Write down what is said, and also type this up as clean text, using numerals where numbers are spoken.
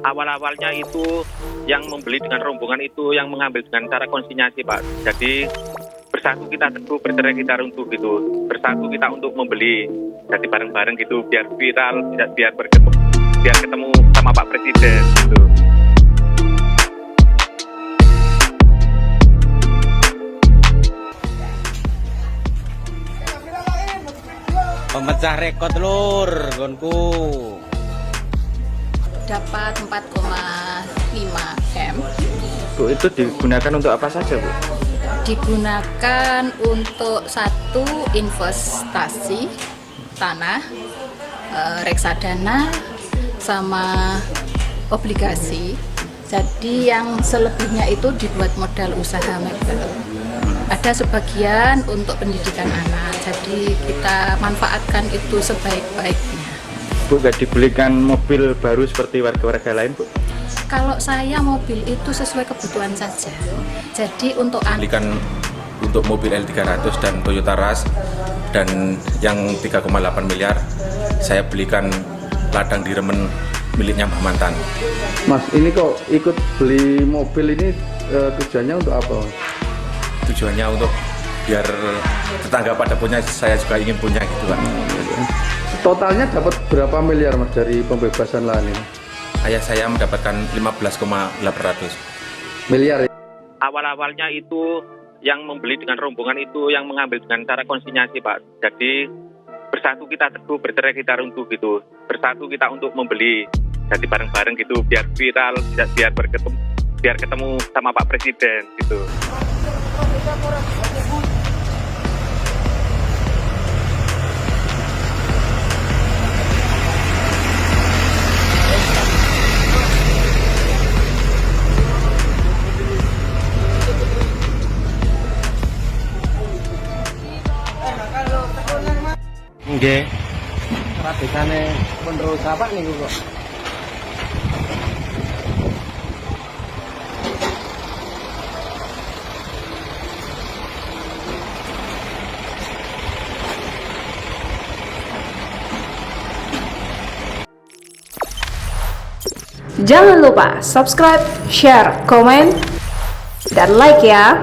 Awal-awalnya itu yang membeli dengan rombongan itu yang mengambil dengan cara konsinyasi, Pak. Jadi bersatu kita teguh, bercerai kita runtuh gitu. Bersatu kita untuk membeli. Jadi bareng-bareng gitu biar viral, biar ketemu sama Pak Presiden gitu. Pemecah rekor lur, gonku. Dapat 4,5 M. Bu, itu digunakan untuk apa saja, Bu? Digunakan untuk satu investasi tanah, reksadana, sama obligasi. Jadi yang selebihnya itu dibuat modal usaha mebel. Ada sebagian untuk pendidikan anak, jadi kita manfaatkan itu sebaik-baiknya. Bu, nggak dibelikan mobil baru seperti warga-warga lain, Bu? Kalau saya mobil itu sesuai kebutuhan saja. Jadi untuk belikan untuk mobil L300 dan Toyota Rush, dan yang 3,8 miliar saya belikan ladang di Remen miliknya Mbah Mantan. Mas, ini kok ikut beli mobil ini tujuannya untuk apa? Tujuannya untuk biar tetangga pada punya, saya juga ingin punya gitu kan. Totalnya dapat berapa miliar Mas dari pembebasan lahan ini? Ayah saya mendapatkan 15,800 miliar. Awal-awalnya itu yang membeli dengan rombongan itu yang mengambil dengan cara konsinyasi, Pak. Jadi bersatu kita teguh, bercerai kita runtuh gitu. Bersatu kita untuk membeli. Jadi bareng-bareng gitu biar viral, biar ketemu sama Pak Presiden gitu. Nggih. Rabetane penerus apa niku kok? Jangan lupa subscribe, share, komen, dan like ya.